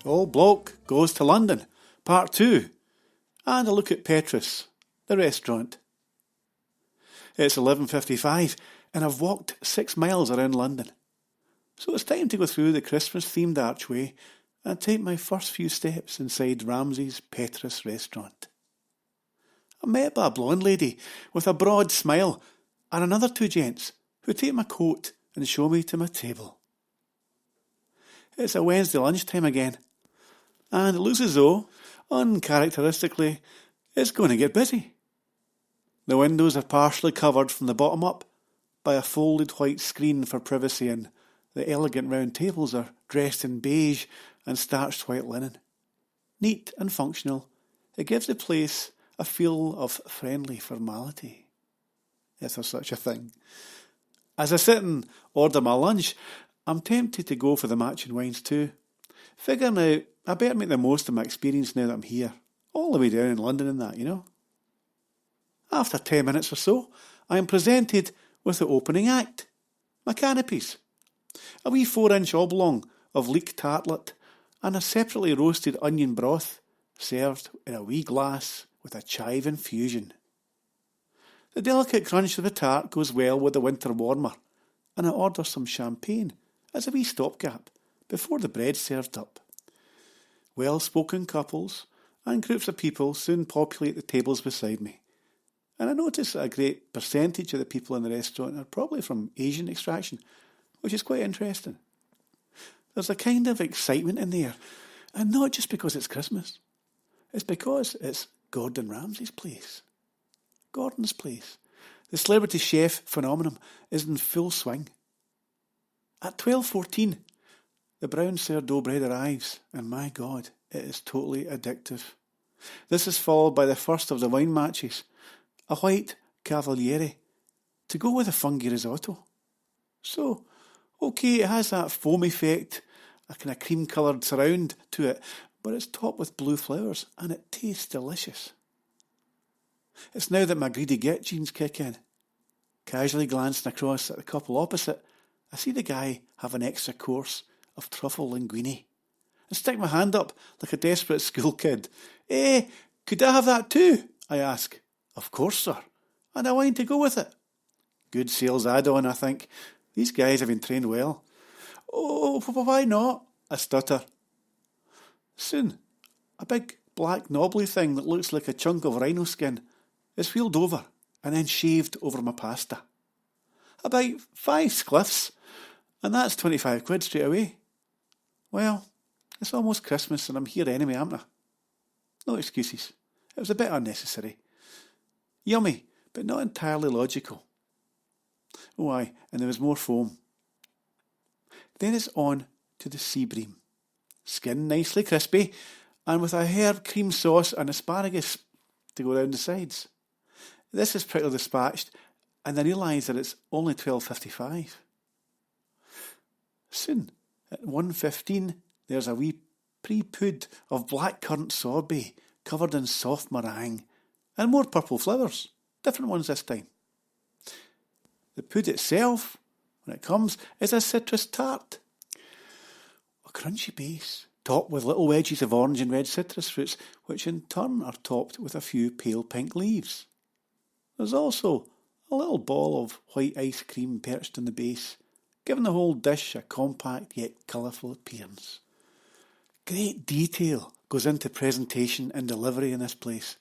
Old Bloke Goes to London, Part 2, and a look at Petrus, the restaurant. It's 11:55 and I've walked 6 miles around London. So it's time to go through the Christmas-themed archway and take my first few steps inside Ramsay's Petrus restaurant. I'm met by a blonde lady with a broad smile and another 2 gents who take my coat and show me to my table. It's a Wednesday lunchtime again, and it looks as though, uncharacteristically, it's going to get busy. The windows are partially covered from the bottom up by a folded white screen for privacy, and the elegant round tables are dressed in beige and starched white linen. Neat and functional, it gives the place a feel of friendly formality, if there's such a thing. As I sit and order my lunch, I'm tempted to go for the matching wines too, figuring out I better make the most of my experience now that I'm here, all the way down in London and that, you know. After 10 minutes or so, I am presented with the opening act, my canopies. A wee 4-inch oblong of leek tartlet and a separately roasted onion broth served in a wee glass with a chive infusion. The delicate crunch of the tart goes well with the winter warmer, and I order some champagne as a wee stopgap before the bread's served up. Well-spoken couples and groups of people soon populate the tables beside me, and I notice that a great percentage of the people in the restaurant are probably from Asian extraction, which is quite interesting. There's a kind of excitement in the air, and not just because it's Christmas. It's because it's Gordon Ramsay's place. Gordon's place. The celebrity chef phenomenon is in full swing. At 12:14, the brown sourdough bread arrives, and my God, it is totally addictive. This is followed by the first of the wine matches, a white Cavaliere, to go with a fungi risotto. So, okay, it has that foam effect, a kind of cream-coloured surround to it, but it's topped with blue flowers, and it tastes delicious. It's now that my greedy git genes kick in. Casually glancing across at the couple opposite, I see the guy have an extra course of truffle linguine, and stick my hand up like a desperate school kid. Could I have that too? I ask. Of course, sir, and a wine to go with it. Good sales add-on, I think. These guys have been trained well. Oh, why not? I stutter. Soon, a big black knobbly thing that looks like a chunk of rhino skin is wheeled over and then shaved over my pasta. About 5 spliffs, and that's 25 quid straight away. Well, it's almost Christmas and I'm here anyway, am I? No excuses. It was a bit unnecessary. Yummy, but not entirely logical. Oh aye, and there was more foam. Then it's on to the sea bream. Skin nicely crispy, and with a herb cream sauce and asparagus to go round the sides. This is pretty dispatched, and I realise that it's only 12:55. Soon, at 1:15, there's a wee pre-pood of blackcurrant sorbet covered in soft meringue, and more purple flowers, different ones this time. The pood itself, when it comes, is a citrus tart. A crunchy base, topped with little wedges of orange and red citrus fruits, which in turn are topped with a few pale pink leaves. There's also a little ball of white ice cream perched on the base, giving the whole dish a compact yet colourful appearance. Great detail goes into presentation and delivery in this place.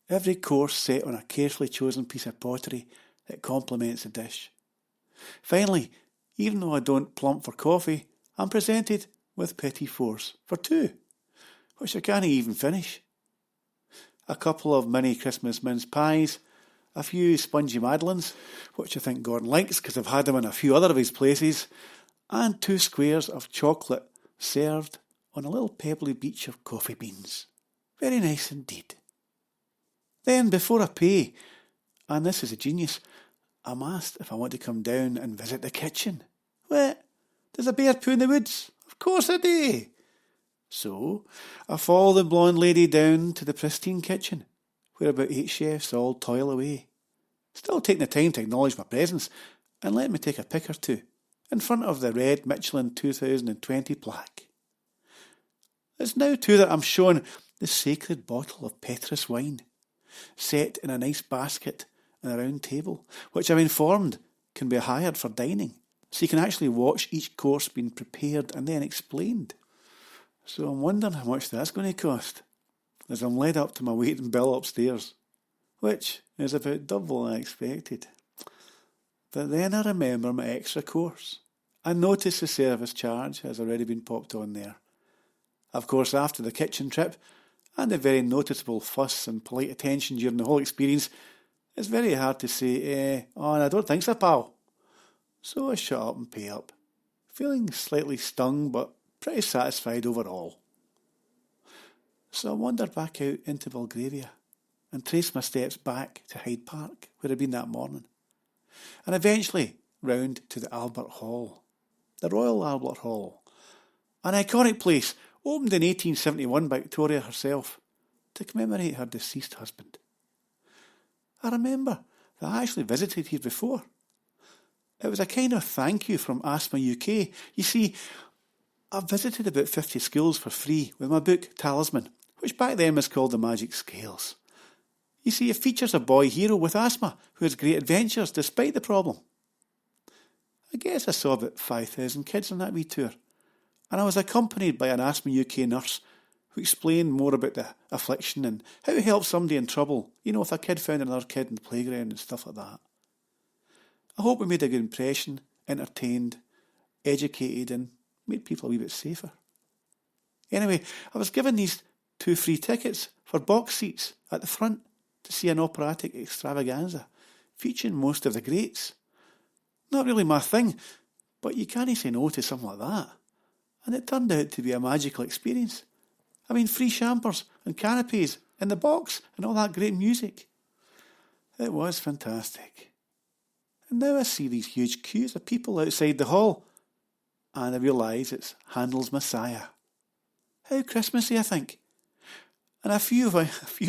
Every course set on a carefully chosen piece of pottery that complements the dish. Finally, even though I don't plump for coffee, I'm presented with petit fours for 2, which I can't even finish. A couple of mini Christmas mince pies, a few spongy madeleines, which I think Gordon likes because I've had them in a few other of his places, and 2 squares of chocolate served on a little pebbly beach of coffee beans. Very nice indeed. Then, before I pay, and this is a genius, I'm asked if I want to come down and visit the kitchen. What? There's a bear poo in the woods? Of course I do. So, I follow the blonde lady down to the pristine kitchen, where about 8 chefs all toil away, still taking the time to acknowledge my presence and let me take a pic or two in front of the red Michelin 2020 plaque. It's now too that I'm shown the sacred bottle of Petrus wine, set in a nice basket on a round table, which I'm informed can be hired for dining, so you can actually watch each course being prepared and then explained. So I'm wondering how much that's going to cost, as I'm led up to my waiting bill upstairs, which is about double I expected. But then I remember my extra course, and notice the service charge has already been popped on there. Of course, after the kitchen trip, and the very noticeable fuss and polite attention during the whole experience, it's very hard to say, I don't think so, pal. So I shut up and pay up, feeling slightly stung but pretty satisfied overall. So I wandered back out into Belgravia and traced my steps back to Hyde Park, where I'd been that morning, and eventually round to the Albert Hall, the Royal Albert Hall, an iconic place opened in 1871 by Victoria herself to commemorate her deceased husband. I remember that I actually visited here before. It was a kind of thank you from Asthma UK. You see, I've visited about 50 schools for free with my book Talisman, which back then was called The Magic Scales. You see, it features a boy hero with asthma who has great adventures despite the problem. I guess I saw about 5,000 kids on that wee tour, and I was accompanied by an Asthma UK nurse who explained more about the affliction and how to help somebody in trouble, if a kid found another kid in the playground and stuff like that. I hope we made a good impression, entertained, educated, and made people a wee bit safer. Anyway, I was given these 2 free tickets for box seats at the front to see an operatic extravaganza featuring most of the greats. Not really my thing, but you can't say no to something like that. And it turned out to be a magical experience. I mean, free champers and canapes in the box and all that great music. It was fantastic. And now I see these huge queues of people outside the hall, and I realise it's Handel's Messiah. How Christmassy, I think. And a few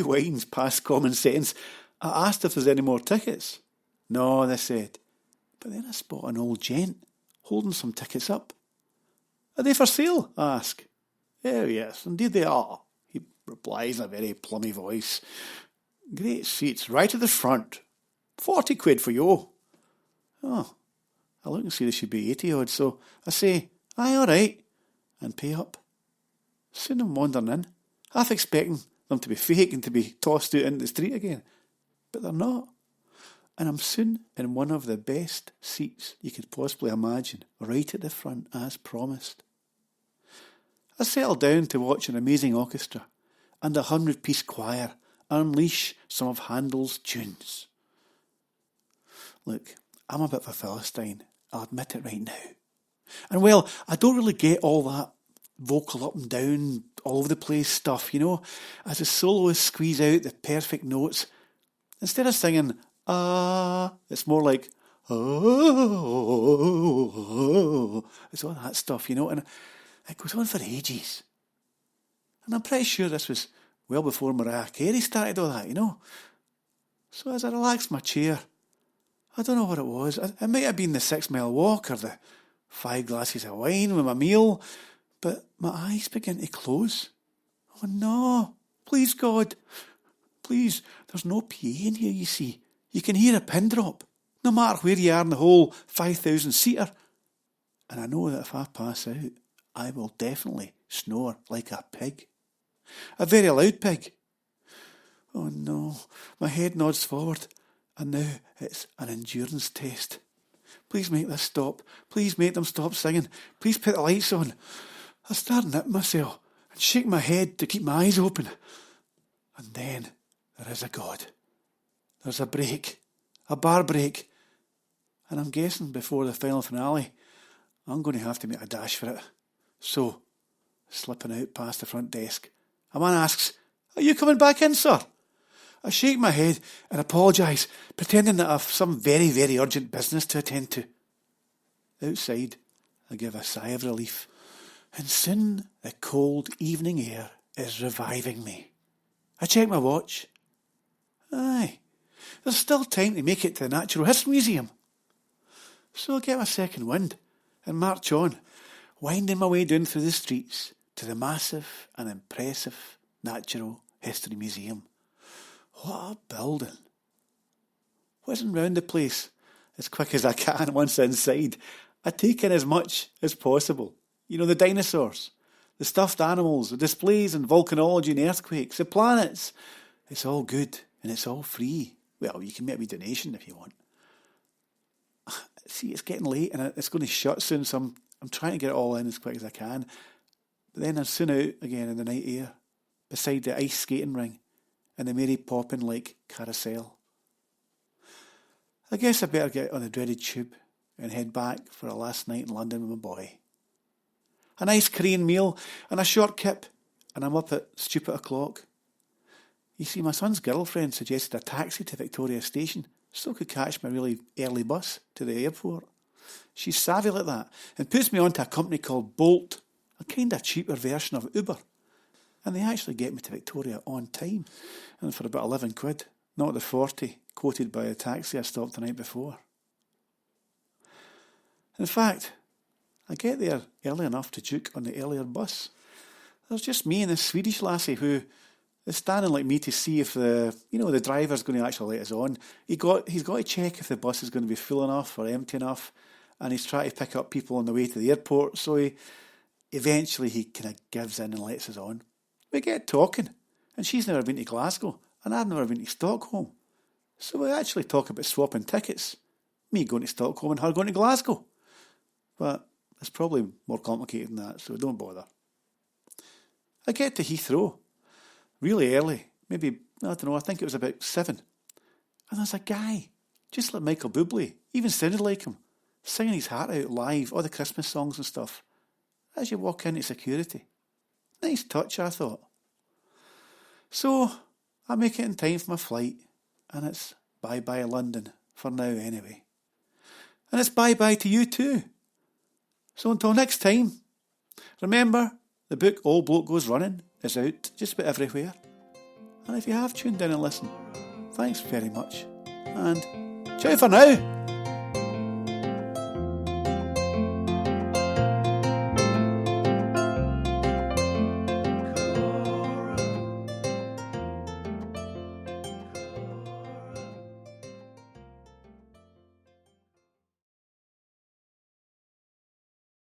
wines past common sense, I asked if there's any more tickets. No, they said. But then I spot an old gent holding some tickets up. Are they for sale? I ask. Oh yes, indeed they are, he replies in a very plummy voice. Great seats right at the front. 40 quid for you. Oh, I look and see they should be 80 odd, so I say, aye, all right, and pay up. Soon I'm wandering in, half expecting them to be fake and to be tossed out into the street again. But they're not. And I'm soon in one of the best seats you could possibly imagine, right at the front as promised. I settle down to watch an amazing orchestra and a 100-piece choir unleash some of Handel's tunes. Look, I'm a bit of a Philistine, I'll admit it right now. And well, I don't really get all that vocal up and down, all over the place stuff, as the soloists squeeze out the perfect notes. Instead of singing, it's more like, it's all that stuff, and it goes on for ages. And I'm pretty sure this was well before Mariah Carey started all that, So as I relaxed my chair, I don't know what it was. It might have been the 6 mile walk or the 5 glasses of wine with my meal, but my eyes began to close. Oh no, please God, please, there's no PA in here, you see. You can hear a pin drop, no matter where you are in the whole 5,000-seater. And I know that if I pass out, I will definitely snore like a pig. A very loud pig. Oh no, my head nods forward, and now it's an endurance test. Please make this stop. Please make them stop singing. Please put the lights on. I start nipping myself and shake my head to keep my eyes open. And then there is a God. There's a break, a bar break. And I'm guessing before the final finale, I'm going to have to make a dash for it. So, slipping out past the front desk, a man asks, "Are you coming back in, sir?" I shake my head and apologise, pretending that I've some very, very urgent business to attend to. Outside, I give a sigh of relief, and soon the cold evening air is reviving me. I check my watch. Aye, there's still time to make it to the Natural History Museum. So I get my second wind and march on, winding my way down through the streets, to the massive and impressive Natural History Museum. What a building. Whizzing round the place as quick as I can once inside, I take in as much as possible. You know, the dinosaurs, the stuffed animals, the displays in volcanology and earthquakes, the planets. It's all good and it's all free. Well, you can make a wee donation if you want. See, it's getting late and it's going to shut soon, so I'm trying to get it all in as quick as I can. But then I'm soon out again in the night air, beside the ice skating ring and the Mary Poppins like carousel. I guess I better get on the dreaded tube and head back for a last night in London with my boy. A nice Korean meal and a short kip, and I'm up at stupid o'clock. You see, my son's girlfriend suggested a taxi to Victoria Station so I could catch my really early bus to the airport. She's savvy like that and puts me onto a company called Bolt, a kind of cheaper version of Uber. And they actually get me to Victoria on time, and for about 11 quid, not the 40 quoted by a taxi I stopped the night before. In fact, I get there early enough to juke on the earlier bus. There's just me and this Swedish lassie who is standing like me to see if the driver's going to actually let us on. He's got to check if the bus is going to be full enough or empty enough, and he's trying to pick up people on the way to the airport, so he kind of gives in and lets us on. We get talking, and she's never been to Glasgow, and I've never been to Stockholm. So we actually talk about swapping tickets. Me going to Stockholm and her going to Glasgow. But it's probably more complicated than that, so don't bother. I get to Heathrow really early, maybe, I don't know, I think it was about 7. And there's a guy, just like Michael Bublé, even sounded like him, singing his heart out live, all the Christmas songs and stuff, as you walk into security. Nice touch, I thought. So, I make it in time for my flight, and it's bye-bye London, for now anyway. And it's bye-bye to you too. So until next time, remember, the book Old Bloke Goes Running is out just about everywhere. And if you have tuned in and listened, thanks very much. And ciao for now.